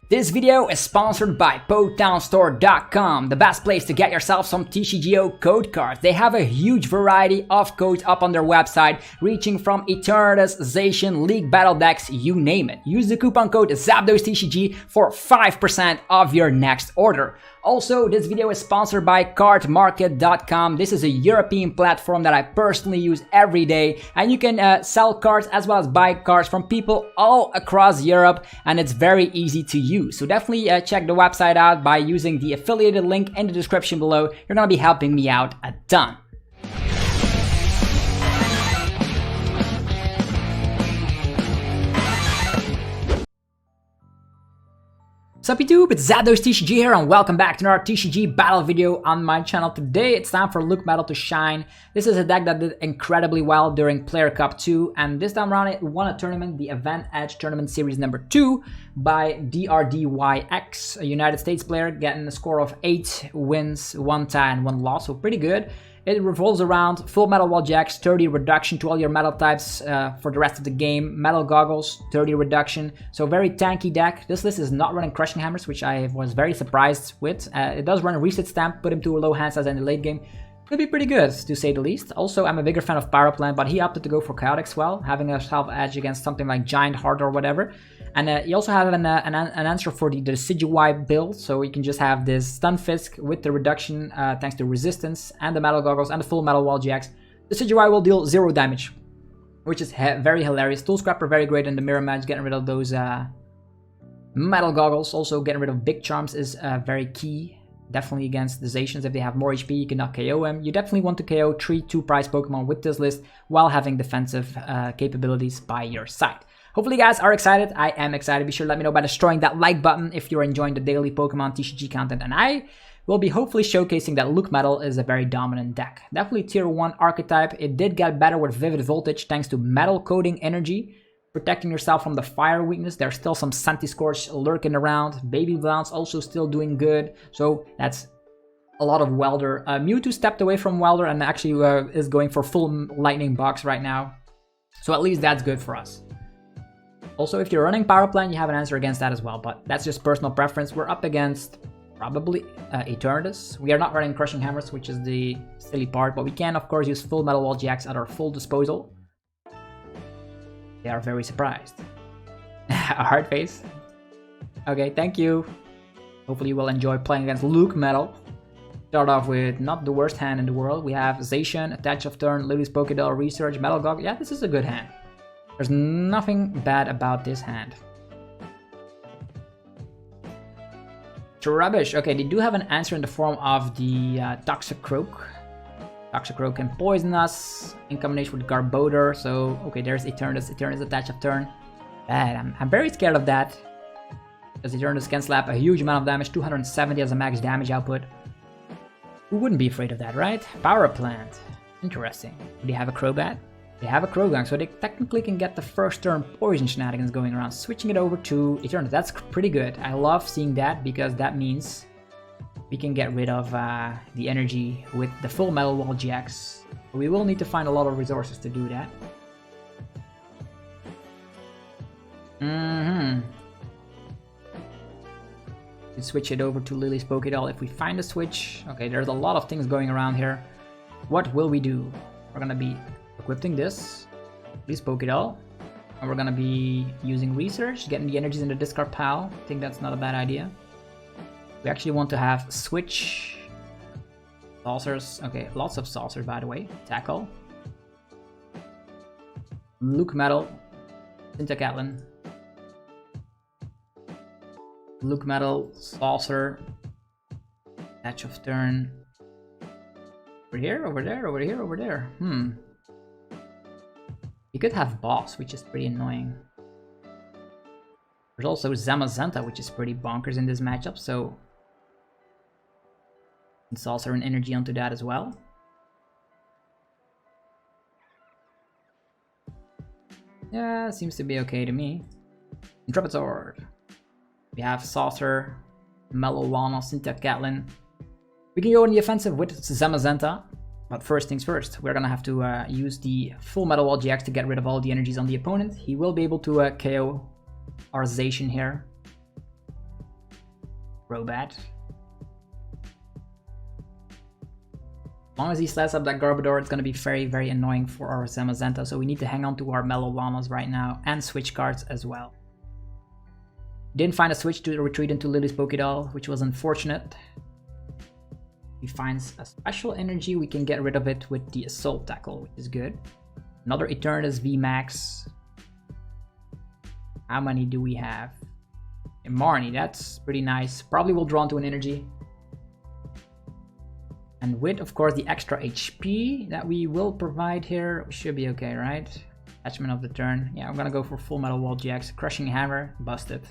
This video is sponsored by PokeTownStore.com, the best place to get yourself some TCGO code cards. They have a huge variety of codes up on their website, reaching from Eternatus, Zacian, League Battle decks, you name it. Use the coupon code ZAPDOSTCG for 5% of your next order. Also, this video is sponsored by cardmarket.com. This is a European platform that I personally use every day, and you can sell cards as well as buy cards from people all across Europe, and it's very easy to use. So definitely check the website out by using the affiliated link in the description below. You're gonna be helping me out a ton. Sup YouTube, it's ZAPDOSTCG here and welcome back to another TCG battle video on my channel. Today it's time for LucMetal to shine. This is a deck that did incredibly well during Player Cup 2, and this time around it won a tournament, the Event Edge Tournament Series number 2 by DRDYX, a United States player, getting a score of 8 wins, 1 tie and 1 loss, so pretty good. It revolves around full Melmetal GX, 30 reduction to all your metal types for the rest of the game. Metal Goggles, 30 reduction. So very tanky deck. This list is not running Crushing Hammers, which I was very surprised with. It does run a Reset Stamp, put him to a low hand size in the late game. Could be pretty good, to say the least. Also, I'm a bigger fan of Pyroplant, but he opted to go for Chaotic Swell, having a self edge against something like Giant Heart or whatever. And you also have an answer for the Decidueye build, so you can just have this Stunfisk with the reduction thanks to Resistance and the Metal Goggles and the full Metal Wall GX. Decidueye will deal 0 damage, which is very hilarious. Tool Scrapper very great in the mirror match, getting rid of those Metal Goggles. Also getting rid of Big Charms is very key. Definitely against the Zacians. If they have more HP, you cannot KO him. You definitely want to KO 3 2-price Pokemon with this list while having defensive capabilities by your side. Hopefully you guys are excited. I am excited. Be sure to let me know by destroying that like button if you're enjoying the daily Pokemon TCG content. And I will be hopefully showcasing that LucMetal is a very dominant deck. Definitely tier 1 archetype. It did get better with Vivid Voltage thanks to Metal Coating Energy, protecting yourself from the fire weakness. There's still some Centiskorch lurking around. Baby Blounce also still doing good. So that's a lot of Welder. Mewtwo stepped away from Welder and actually is going for full Lightning Box right now. So at least that's good for us. Also, if you're running Pyroplant, you have an answer against that as well, but that's just personal preference. We're up against probably Eternatus. We are not running Crushing Hammers, which is the silly part, but we can, of course, use full Metal Wall GX at our full disposal. They are very surprised. A hard face. Okay, thank you. Hopefully you will enjoy playing against LucMetal. Start off with not the worst hand in the world. We have Zacian, Attach of Turn, Lily's Pokédoll, Research, Metal Gog. Yeah, this is a good hand. There's nothing bad about this hand. Rubbish. Okay, they do have an answer in the form of the Toxicroak. Toxicroak can poison us in combination with Garbodor. So, okay, there's Eternatus. Eternatus Attach of Turn. Bad. I'm very scared of that. Because Eternatus can slap a huge amount of damage. 270 as a max damage output. Who wouldn't be afraid of that, right? Power Plant. Interesting. Do they have a Crobat? They have a Croagunk, so they technically can get the first turn poison shenanigans going around. Switching it over to Eternatus. That's pretty good. I love seeing that because that means we can get rid of the energy with the full Metal Wall GX. We will need to find a lot of resources to do that. We switch it over to Lily's Pokédoll if we find a switch. Okay, there's a lot of things going around here. What will we do? We're gonna be equipping this Pokédoll, and we're gonna be using Research, getting the energies in the discard pile. I think that's not a bad idea. We actually want to have switch saucers. Okay, lots of saucers by the way. Tackle, LucMetal, Syntacatlan, LucMetal, Saucer, Patch of Turn. Over here, over there, over here, over there. You could have Boss, which is pretty annoying. There's also Zamazenta, which is pretty bonkers in this matchup, so it's also an energy onto that as well. Yeah, seems to be okay to me. Intrepidor. We have Saucer, Mallow, Syntacatlan. We can go on the offensive with Zamazenta. But first things first, we're gonna have to use the full Metal Wall GX to get rid of all the energies on the opponent. He will be able to KO our Zacian here. Crobat. As long as he sets up that Garbodor, it's going to be very, very annoying for our Zamazenta, so we need to hang on to our Mallow Llamas right now, and switch cards as well. Didn't find a switch to retreat into Lily's Pokédoll, which was unfortunate. If he finds a special energy, we can get rid of it with the Assault Tackle, which is good. Another Eternatus VMAX. How many do we have? And Marnie, that's pretty nice. Probably will draw into an energy. And with, of course, the extra HP that we will provide here, we should be okay, right? Attachment of the turn. Yeah, I'm gonna go for full Metal GX. Crushing Hammer, busted.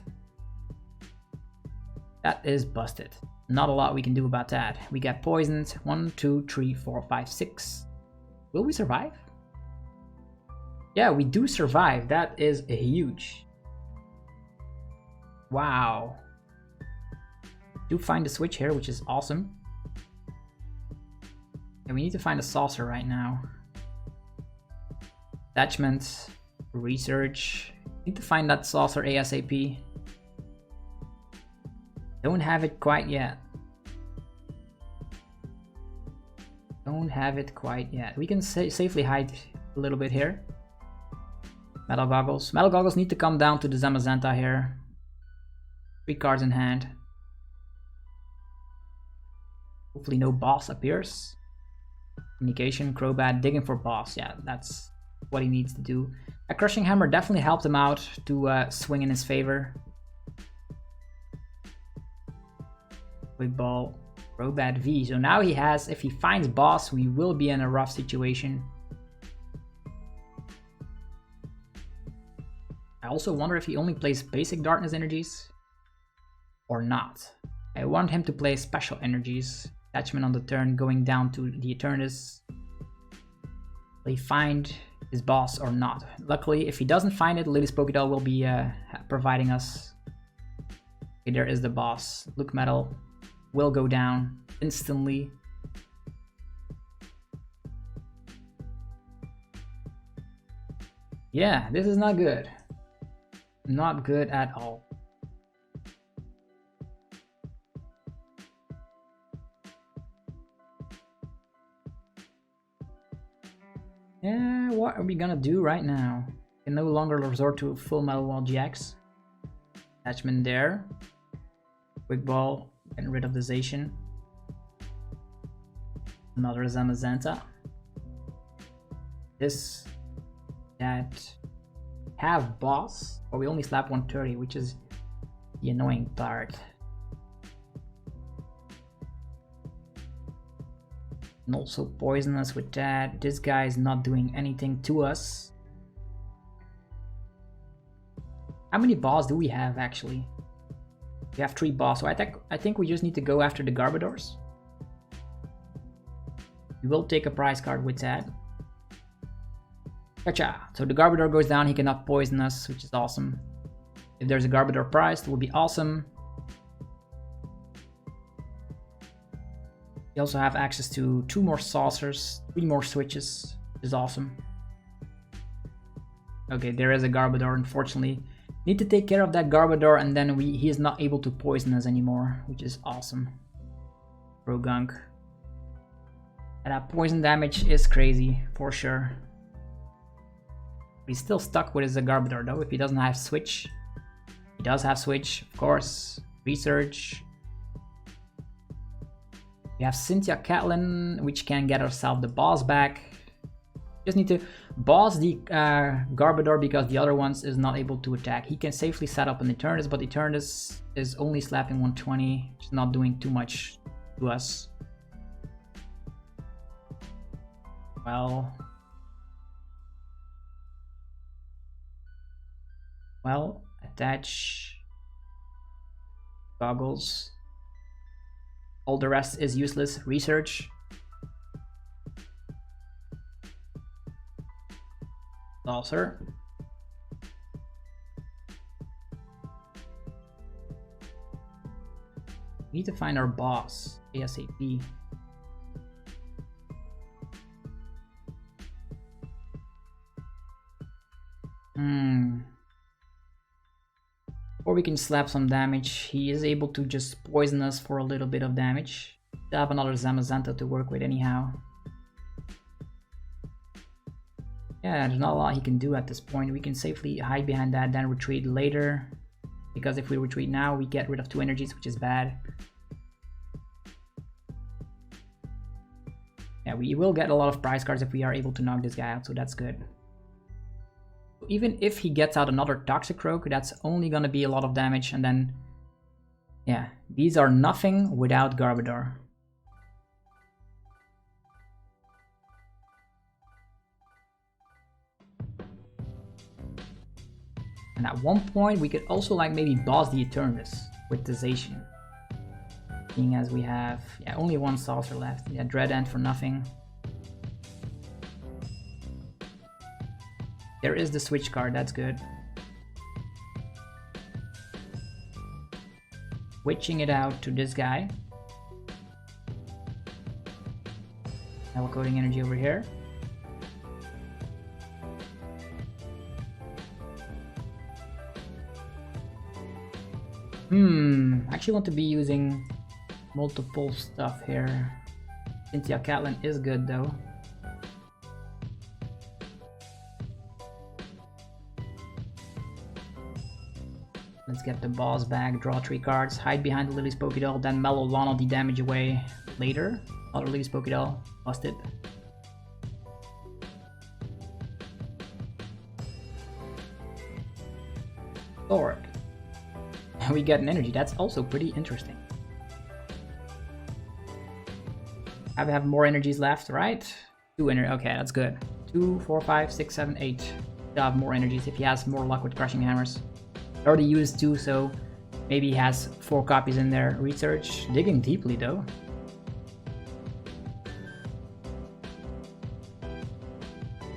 That is busted. Not a lot we can do about that. We got poisoned. 1, 2, 3, 4, 5, 6. Will we survive? Yeah, we do survive. That is huge. Wow. Do find the switch here, which is awesome. And we need to find a saucer right now. Attachment, research. Need to find that saucer ASAP. Don't have it quite yet. Don't have it quite yet. We can safely hide a little bit here. Metal Goggles. Metal Goggles need to come down to the Zamazenta here. 3 cards in hand. Hopefully no boss appears. Communication, Crobat, digging for boss. Yeah, that's what he needs to do. A Crushing Hammer definitely helped him out to swing in his favor. Quick Ball, Crobat V. So now he has, if he finds boss, we will be in a rough situation. I also wonder if he only plays basic darkness energies or not. I want him to play special energies. Attachment on the turn, going down to the Eternatus. Will he find his boss or not? Luckily, if he doesn't find it, Lily's Pokédoll will be providing us. Okay, there is the boss. LucMetal will go down instantly. Yeah, this is not good. Not good at all. Yeah, what are we gonna do right now? We can no longer resort to full Melmetal GX. Attachment there. Quick Ball, getting rid of the Zacian. Another Zamazenta. This, that, have boss, but we only slap 130, which is the annoying part. And also poison us with that. This guy is not doing anything to us. How many boss do we have actually? We have 3 boss, so I think we just need to go after the Garbodors. We will take a prize card with that. Gotcha! So the Garbodor goes down, he cannot poison us, which is awesome. If there's a Garbodor prize, it will be awesome. We also have access to 2 more saucers, 3 more switches, which is awesome. Okay, there is a Garbodor, unfortunately. Need to take care of that Garbodor, and then he is not able to poison us anymore, which is awesome. Gunk. And that poison damage is crazy, for sure. He's still stuck with his Garbodor though, if he doesn't have switch. He does have switch, of course. Research. We have Cynthia Catlin, which can get ourselves the boss back. Just need to boss the Garbodor because the other ones is not able to attack. He can safely set up an Eternatus, but Eternatus is only slapping 120, which is not doing too much to us. Well, attach goggles. All the rest is useless. Research. Saucer. We need to find our boss ASAP. Or we can slap some damage. He is able to just poison us for a little bit of damage. I have another Zamazenta to work with anyhow. Yeah, there's not a lot he can do at this point. We can safely hide behind that, then retreat later. Because if we retreat now, we get rid of 2 energies, which is bad. Yeah, we will get a lot of prize cards if we are able to knock this guy out, so that's good. Even if he gets out another Toxicroak, that's only gonna be a lot of damage, and then... yeah, these are nothing without Garbodor. And at one point, we could also like maybe boss the Eternatus with the Zacian. Seeing as we have, yeah, only 1 saucer left. Yeah, Dread End for nothing. There is the switch card, that's good. Switching it out to this guy. Now coding energy over here. I actually want to be using multiple stuff here. Cynthia Catlin is good though. Let's get the boss back, draw 3 cards, hide behind the Lily's Pokédoll, then Mallow Lana the damage away later. Other Lily's Pokédoll, busted. Sword. We get an energy, that's also pretty interesting. I have more energies left, right? 2 energy, okay, that's good. 2, 4, 5, 6, 7, 8. Still have more energies if he has more luck with crushing hammers. Already used 2, so maybe he has 4 copies in there. Research, digging deeply though.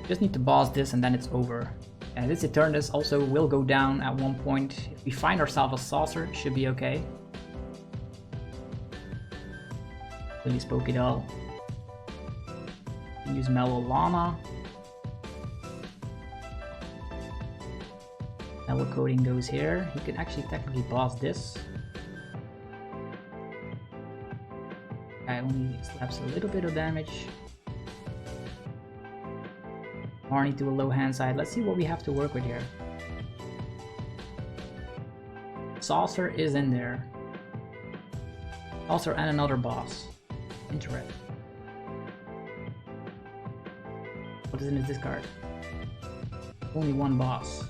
Just need to boss this and then it's over. And this Eternatus also will go down at one point. If we find ourselves a saucer, it should be okay. Lily's Pokédoll. Use Mallow Lana. Mellow Coding goes here. He could actually technically boss this. Guy only slaps a little bit of damage. Marnie to a low hand side. Let's see what we have to work with here. Saucer is in there. Saucer and another boss. Interesting. What is in his discard? Only 1 boss.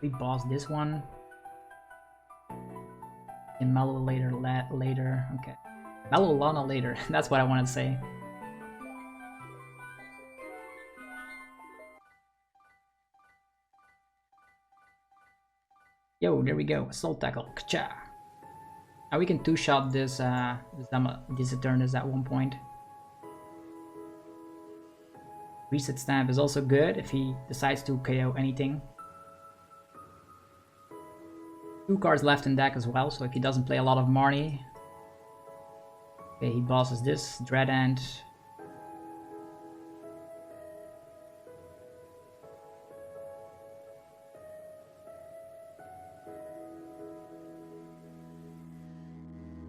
We boss this one. And Mallow later. Okay. Mallow Lana later. That's what I wanted to say. Yo, there we go. Assault Tackle. Kacha. Now we can 2-shot this Eternatus at one point. Reset Stamp is also good if he decides to KO anything. 2 cards left in deck as well, so if he doesn't play a lot of Marnie. Okay, he bosses this. Dread End.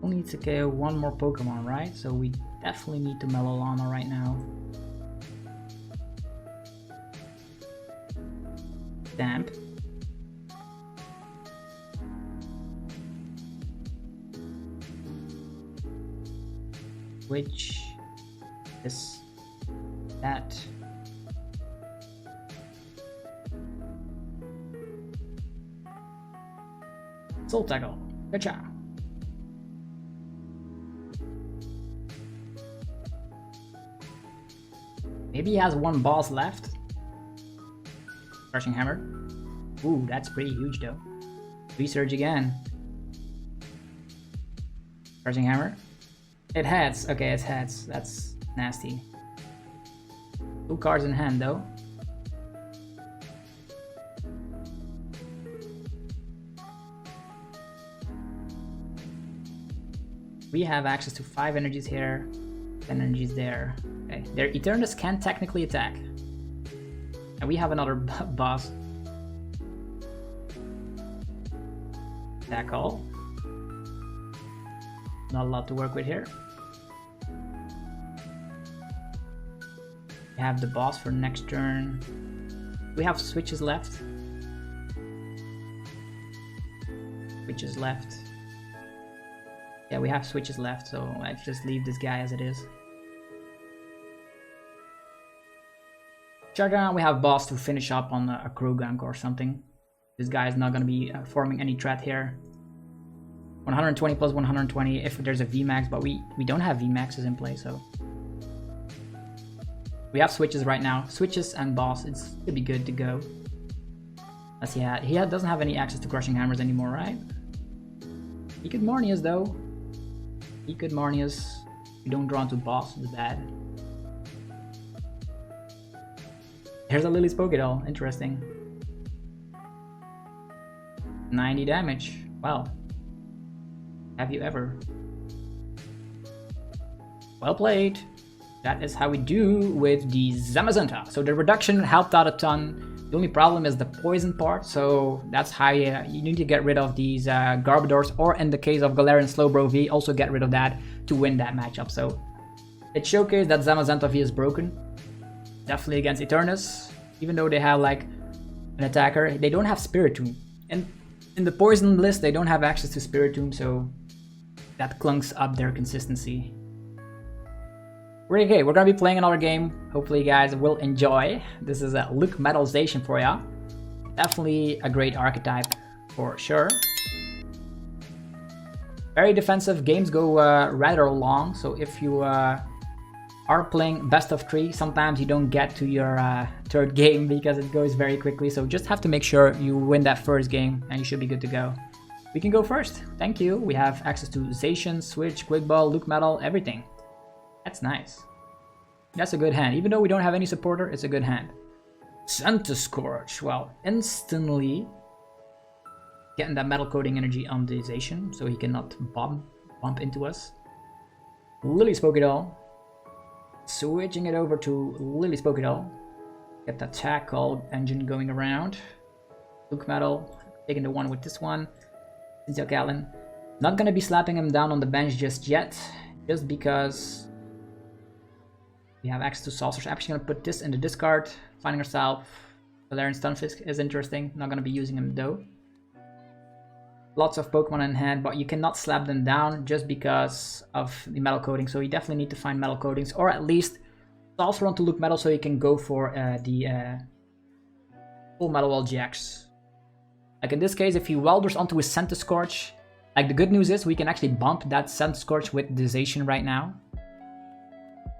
Only needs to KO 1 more Pokemon, right? So we definitely need to Mallow Lana right now. Stamp. Which is that. Soul Tackle. Good job. Maybe he has 1 boss left. Crushing Hammer. Ooh, that's pretty huge though. Research again. Crushing Hammer. It heads. Okay, it's heads. That's nasty. 2 cards in hand though. We have access to 5 energies here, 10 energies there. Okay, their Eternatus can technically attack. And we have another boss. Tackle. Not a lot to work with here. We have the boss for next turn. We have switches left. Switches left. Yeah, we have switches left, so I just leave this guy as it is. Shotgun, we have boss to finish up on a Krogunk or something. This guy is not going to be forming any threat here. 120 plus 120 if there's a VMAX, but we don't have VMAXs in play, so... We have switches right now. Switches and boss, it should be good to go. As he doesn't have any access to crushing hammers anymore, right? He could Marnie us though. He could Marnie us. We don't draw into boss, it's bad. Here's a Lily's Pokédoll, interesting. 90 damage, wow. Have you ever? Well played. That is how we do with the Zamazenta. So the reduction helped out a ton. The only problem is the poison part, so that's how you need to get rid of these Garbodors, or in the case of Galarian Slowbro V, also get rid of that to win that matchup. So it showcased that Zamazenta V is broken. Definitely against Eternatus, even though they have like an attacker, they don't have Spiritomb. And in the poison list, they don't have access to Spiritomb, so that clunks up their consistency. Okay, we're gonna be playing another game. Hopefully you guys will enjoy. This is a LucMetal Zacian for ya. Definitely a great archetype for sure. Very defensive. Games go rather long, so if you are playing best of 3, sometimes you don't get to your third game because it goes very quickly. So just have to make sure you win that first game and you should be good to go. We can go first. Thank you. We have access to Zacian, Switch, Quick Ball, LucMetal, everything. That's nice. That's a good hand. Even though we don't have any supporter, it's a good hand. Centiskorch. Well, instantly getting that metal coating energy on the Zacian, so he cannot bump into us. Lily's Pokédoll. Switching it over to Lily's Pokédoll. Get that tackle engine going around. LucMetal. Taking the one with this one. Sintialcalin. Not gonna be slapping him down on the bench just yet. Just because we have access to saucers. Actually gonna put this in the discard. Finding ourselves Galarian Stunfisk is interesting. Not gonna be using him though. Lots of Pokemon in hand, but you cannot slap them down just because of the metal coating. So you definitely need to find metal coatings, or at least saucer onto LucMetal so you can go for the full Melmetal GX. Like in this case, if he welders onto his Centiskorch, like the good news is we can actually bump that Centiskorch with the Zacian right now.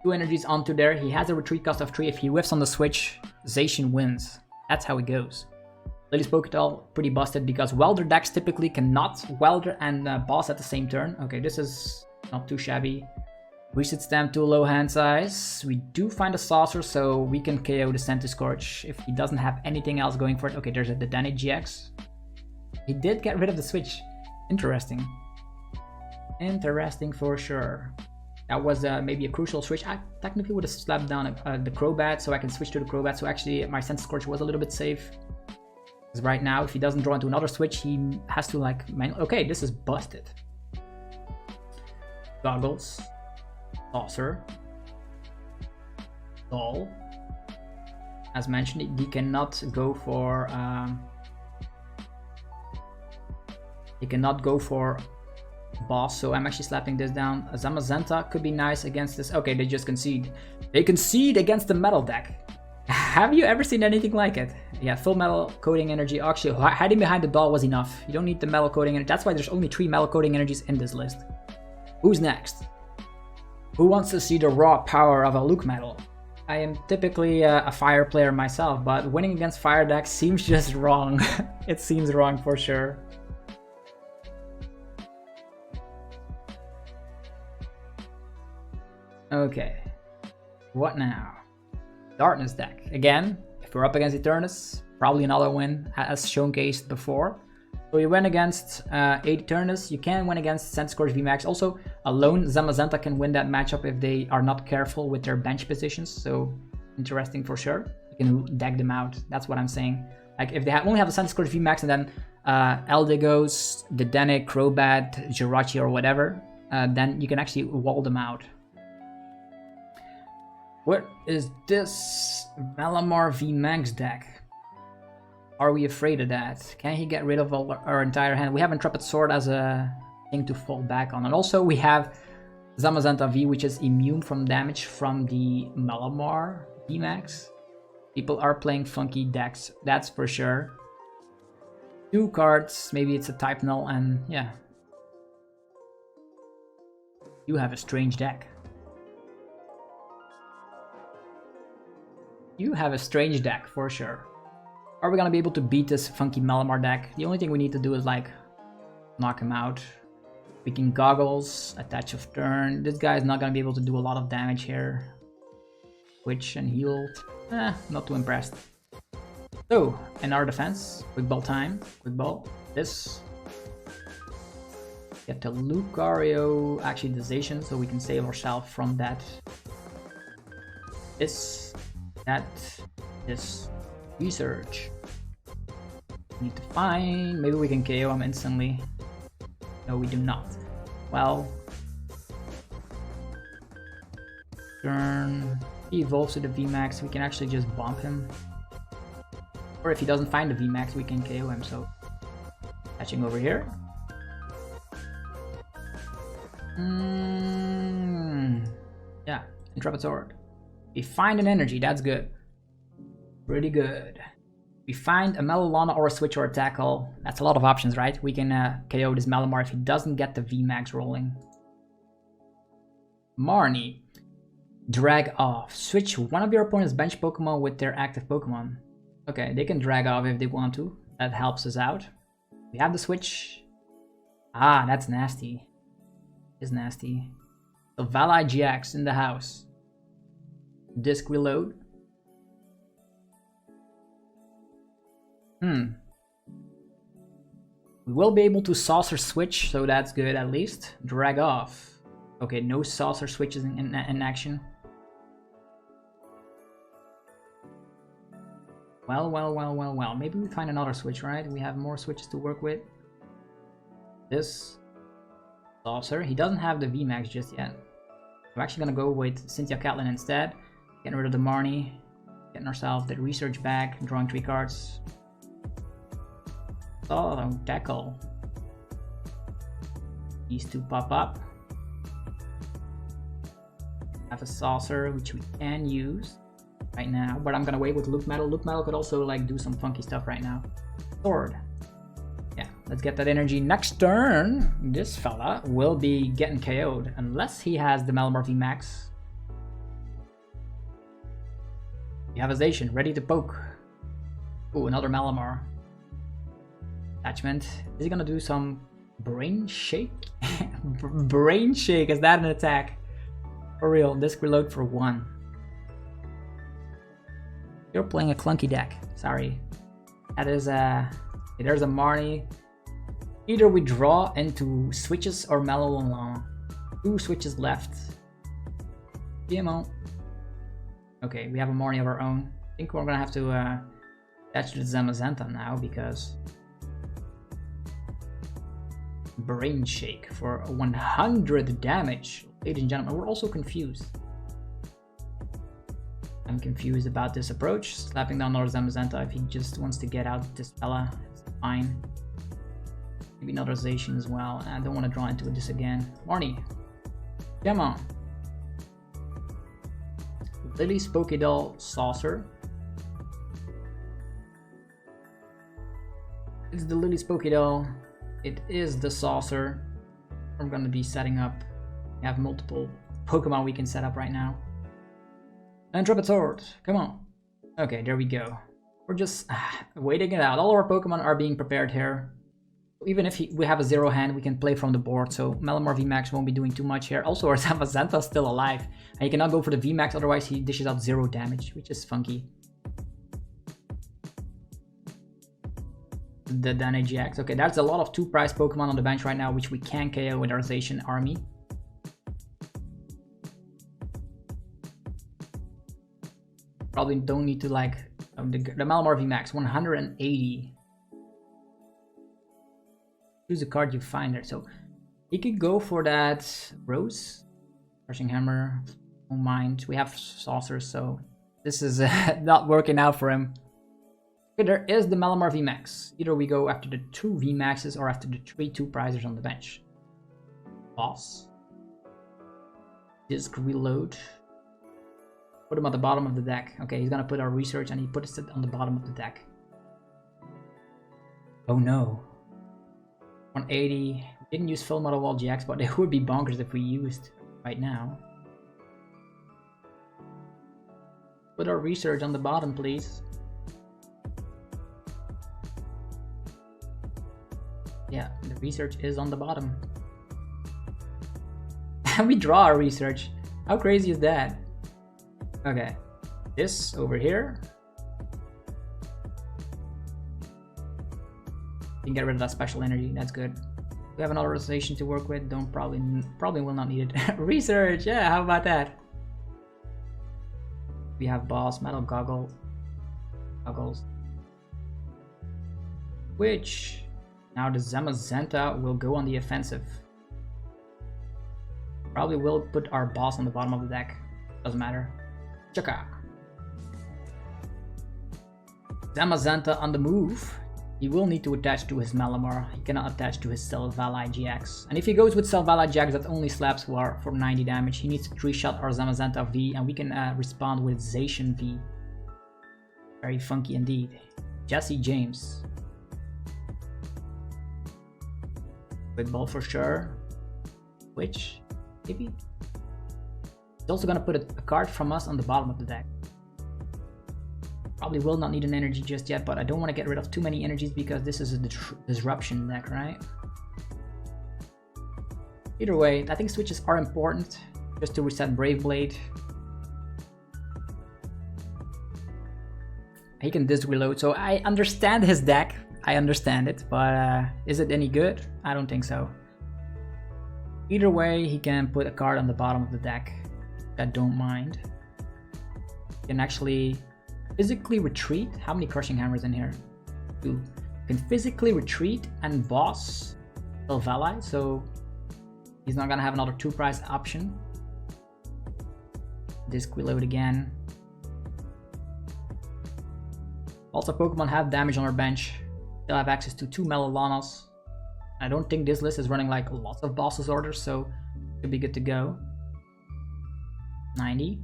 2 energies onto there. He has a retreat cost of 3. If he whiffs on the switch, Zacian wins. That's how it goes. Lily's Pokédoll, pretty busted because welder decks typically cannot welder and boss at the same turn. Okay, this is not too shabby. Reset stamp, too low hand size. We do find a saucer, so we can KO the Centiskorch if he doesn't have anything else going for it. Okay, there's a Dedenne GX. He did get rid of the switch. Interesting. Interesting for sure. That was maybe a crucial switch. I technically would have slapped down the Crobat so I can switch to the Crobat. So actually my Centiskorch was a little bit safe. Because right now, if he doesn't draw into another switch, he has to like... Okay, this is busted. Goggles. Saucer. Doll. As mentioned, he cannot go for... he cannot go for boss, so I'm actually slapping this down. A Zamazenta could be nice against this. Okay, they just concede. They concede against the metal deck. Have you ever seen anything like it? Yeah, full metal coating energy. Actually, hiding behind the doll was enough. You don't need the metal coating energy. That's why there's only 3 metal coating energies in this list. Who's next? Who wants to see the raw power of a LucMetal? I am typically a fire player myself, but winning against fire decks seems just wrong. It seems wrong for sure. Okay, what now? Darkness deck. Again, if we're up against Eternatus, probably another win, as showcased before. So you win against 8 Eternatus, you can win against Centiskorch VMAX. Also, a lone Zamazenta can win that matchup if they are not careful with their bench positions. So, interesting for sure. You can deck them out, that's what I'm saying. Like, if they only have a Centiskorch VMAX and then Eldegoss, Dedenne, Crobat, Jirachi, or whatever, then you can actually wall them out. What is this Malamar VMAX deck? Are we afraid of that? Can he get rid of our entire hand? We have Intrepid Sword as a thing to fall back on. And also we have Zamazenta V, which is immune from damage from the Malamar VMAX. People are playing funky decks, that's for sure. 2 cards, maybe it's a type null, and yeah. You have a strange deck. You have a strange deck, for sure. Are we gonna be able to beat this funky Malamar deck? The only thing we need to do is like knock him out. We can Goggles, Attach of Turn. This guy is not gonna be able to do a lot of damage here. Switch and healed. Not too impressed. So, in our defense, quick ball time. Quick ball. This. Get the Lucario, actually the Zacian, so we can save ourselves from that. This. That. This. Research. Need to find. Maybe we can KO him instantly. No, we do not. Well. Turn. He evolves to the VMAX. We can actually just bump him. Or if he doesn't find the VMAX, we can KO him. So, catching over here. Yeah, Intrepid Sword. We find an energy. That's good. Pretty good. We find a Mellow, Lana, or a Switch or a Tackle. That's a lot of options, right? We can KO this Malamar if he doesn't get the VMAX rolling. Marnie. Drag off. Switch one of your opponent's bench Pokemon with their active Pokemon. Okay, they can drag off if they want to. That helps us out. We have the switch. Ah, that's nasty. It's nasty. So Vali GX in the house. Disc reload. We will be able to saucer switch, so that's good at least. Drag off. Okay, no saucer switches in action. Well. Maybe we find another switch, right? We have more switches to work with. This saucer. He doesn't have the VMAX just yet. We're actually gonna go with Cynthia Catlin instead. Getting rid of the Marnie. Getting ourselves the research back. Drawing 3 cards. Oh, Tackle. These 2 pop up. Have a saucer, which we can use right now, but I'm gonna wait with LucMetal. LucMetal could also like do some funky stuff right now. Sword. Yeah, let's get that energy. Next turn, this fella will be getting KO'd unless he has the Malamar VMAX. You have a Zacian ready to poke. Ooh, another Malamar. Attachment. Is he gonna do some brain shake? Brain shake, is that an attack? For real, disc reload for 1. You're playing a clunky deck. Sorry. That is there's a Marnie. Either we draw into switches or Mallow and Lana. 2 switches left. GMO. Okay, we have a Marnie of our own. I think we're gonna have to attach the Zamazenta now because Brain Shake for 100 damage. Ladies and gentlemen, we're also confused. I'm confused about this approach. Slapping down another Zamazenta if he just wants to get out this fella. It's fine. Maybe another Zacian as well. I don't want to draw into this again. Marnie. Come on. Lily's Pokédoll Saucer. It's the Lily's Pokédoll. It is the Saucer. I'm gonna be setting up. We have multiple Pokemon we can set up right now. Intrepid Sword, come on. Okay, there we go. We're just waiting it out. All our Pokemon are being prepared here. Even if we have a 0 hand, we can play from the board, so Malamar VMAX won't be doing too much here. Also, our Zamazenta is still alive, and he cannot go for the VMAX, otherwise he dishes out 0 damage, which is funky. The Lana GX. Okay, that's a lot of 2 prize Pokemon on the bench right now, which we can KO with our Zacian army. Probably don't need to like the Malamar VMAX 180. choose a card you find there. So he could go for that Rose, Crushing Hammer, no mind. We have Saucers, so this is not working out for him. Okay, there is the Malamar VMAX. Either we go after the 2 VMAXs or after the 3 2-prizers on the bench. Boss. Disc reload. Put him at the bottom of the deck. Okay, he's gonna put our research and he puts it on the bottom of the deck. Oh no. 180. We didn't use Melmetal GX, but it would be bonkers if we used right now. Put our research on the bottom, please. Yeah, the research is on the bottom. And we draw our research. How crazy is that? Okay, this over here. You can get rid of that special energy. That's good. We have another Zacian to work with. Don't probably will not need it. Research, yeah. How about that? We have boss metal goggles, which now the Zamazenta will go on the offensive. Probably will put our boss on the bottom of the deck. Doesn't matter. Chaka. Zamazenta on the move. He will need to attach to his Malamar. He cannot attach to his Selvala GX. And if he goes with Selvala GX that only slaps for 90 damage, he needs to 3-shot our Zamazenta V, and we can respond with Zacian V. Very funky indeed. Jesse James. Big ball for sure. Which, maybe? He's also gonna put a card from us on the bottom of the deck. Probably will not need an energy just yet, but I don't want to get rid of too many energies because this is a disruption deck, right? Either way, I think switches are important just to reset Brave Blade. He can disc reload, so I understand his deck. I understand it, but is it any good? I don't think so. Either way, he can put a card on the bottom of the deck. I don't mind. He can actually physically retreat. How many Crushing Hammers in here? 2. Can physically retreat and boss Selvala, so he's not gonna have another 2-prize option. Disc reload again. Also, Pokemon have damage on our bench. They'll have access to 2 Lanas. I don't think this list is running like lots of bosses orders, so should be good to go. 90.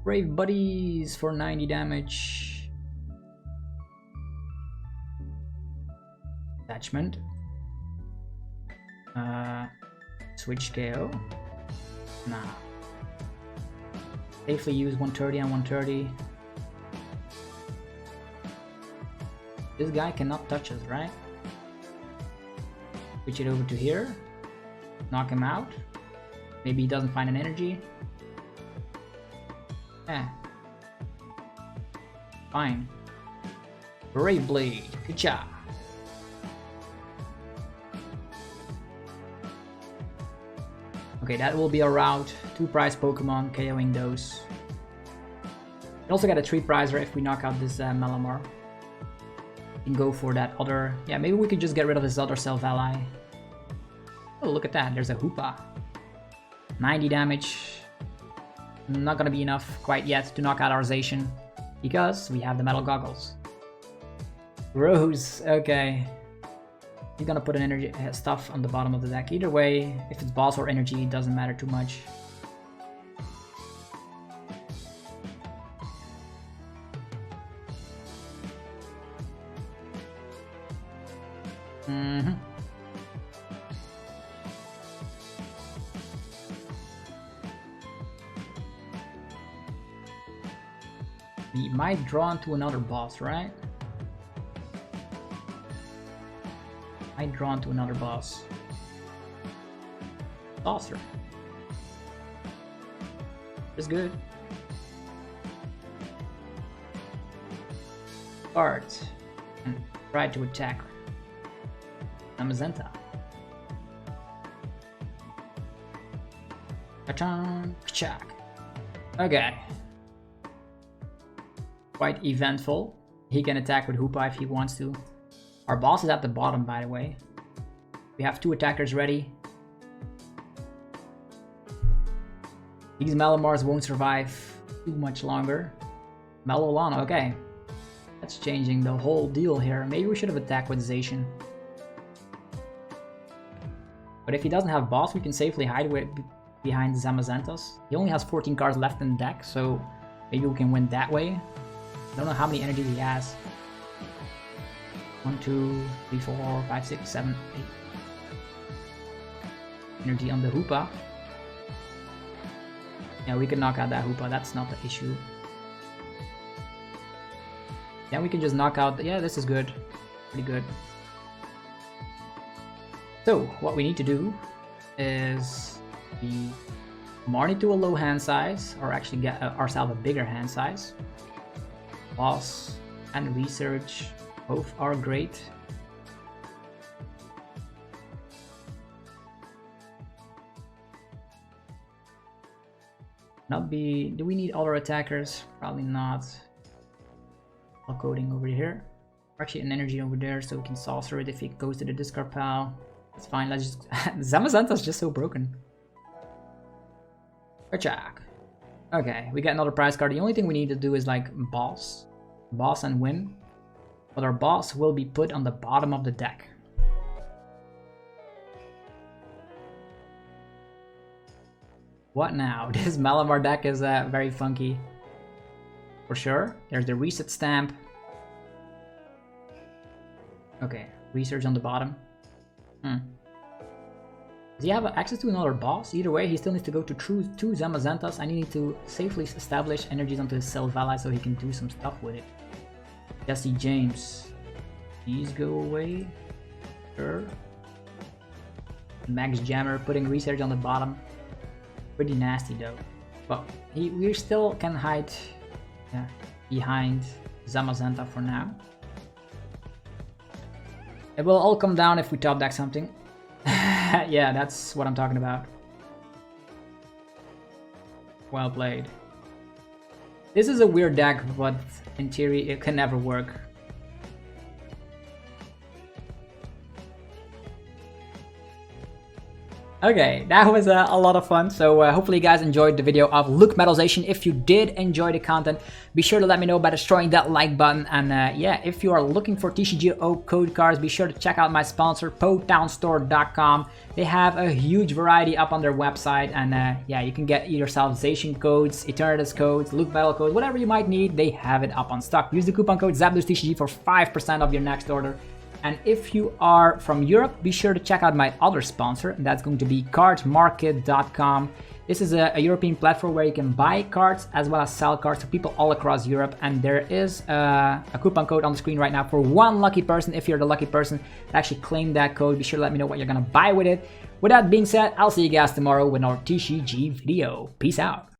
Brave Buddies for 90 damage. Attachment. Switch KO. Nah. Safely use 130 and 130. This guy cannot touch us, right? Switch it over to here. Knock him out. Maybe he doesn't find an energy. Eh. Fine. Brave Blade. Good job. Okay, that will be a route. 2-prize Pokemon, KOing those. We also get a 3-prizer if we knock out this Malamar. We can go for that other... Yeah, maybe we could just get rid of this other Selvala. Oh, look at that. There's a Hoopa. 90 damage. Not gonna be enough quite yet to knock out our Zacian, because we have the metal goggles. Rose, okay. He's gonna put an energy stuff on the bottom of the deck. Either way, if it's boss or energy, it doesn't matter too much. We might draw into another boss, right? Might draw into another boss. Saucer. It's good. Art. And try to attack. Zamazenta. Kachan, kachak. Okay. Quite eventful. he can attack with Hoopa if he wants to. Our boss is at the bottom, by the way. We have 2 attackers ready. These Malamars won't survive too much longer. Mallow Lana, okay. That's changing the whole deal here. Maybe we should have attacked with Zacian. But if he doesn't have boss, we can safely hide behind Zamazentas. He only has 14 cards left in the deck, so maybe we can win that way. I don't know how many energies he has. 1, 2, 3, 4, 5, 6, 7, 8. Energy on the Hoopa. Yeah, we can knock out that Hoopa, that's not the issue. Yeah, we can just knock out... Yeah, this is good. Pretty good. So, what we need to do is be Marnie to a low hand size, or actually get ourselves a bigger hand size. Boss and Research, both are great. Do we need other attackers? Probably not. All coding over here. Actually an energy over there, so we can saucer it if it goes to the discard pile. It's fine, let's just... Zamazenta's just so broken. Check. Okay, we get another prize card. The only thing we need to do is like boss and win. But our boss will be put on the bottom of the deck. What now? This Malamar deck is very funky. For sure. There's the reset stamp. Okay, research on the bottom. Does he have access to another boss? Either way, he still needs to go to two Zamazentas, and he needs to safely establish energies onto his Selvala so he can do some stuff with it. Jesse James. These go away. Sure. Max Jammer putting research on the bottom. Pretty nasty though. But we still can hide behind Zamazenta for now. It will all come down if we top deck something. Yeah, that's what I'm talking about. Well played. This is a weird deck, but in theory it can never work. Okay, that was a lot of fun. So hopefully you guys enjoyed the video of LucMetal Zacian. If you did enjoy the content, be sure to let me know by destroying that like button. And yeah, if you are looking for TCG code cards, be sure to check out my sponsor, PotownStore.com. They have a huge variety up on their website. And yeah, you can get yourself Zacian codes, Eternatus codes, LucMetal codes, whatever you might need, they have it up on stock. Use the coupon code ZapDosTCG for 5% of your next order. And if you are from Europe, be sure to check out my other sponsor, and that's going to be cardmarket.com. This is a European platform where you can buy cards as well as sell cards to people all across Europe. And there is a coupon code on the screen right now for one lucky person. If you're the lucky person to actually claim that code, be sure to let me know what you're going to buy with it. With that being said, I'll see you guys tomorrow with our TCG video. Peace out.